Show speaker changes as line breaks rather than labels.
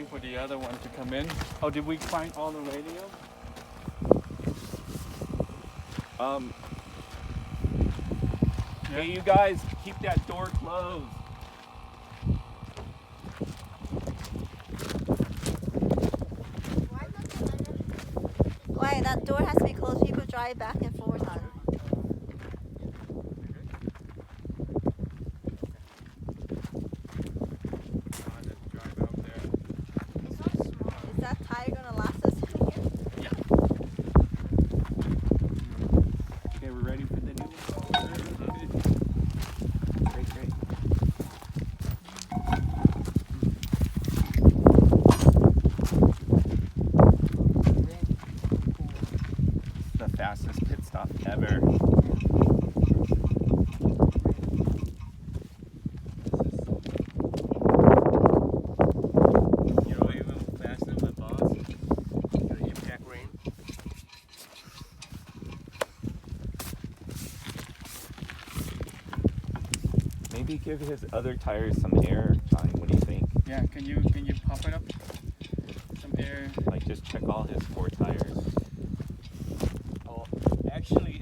waiting for the other one to come in. Oh, did we find all the radio?
Hey, you guys, keep that door closed.
Why that door has to be closed? People drive back and forth on. Is that tire gonna last us in here?
Yeah. Okay, we're ready for the new one. Great, great. The fastest pit stop ever.
You know, even faster than my boss. The impact rain.
Maybe give his other tires some air, Johnny. What do you think?
Yeah, can you pop it up? Some air.
Like just check all his 4 tires.
Oh, actually,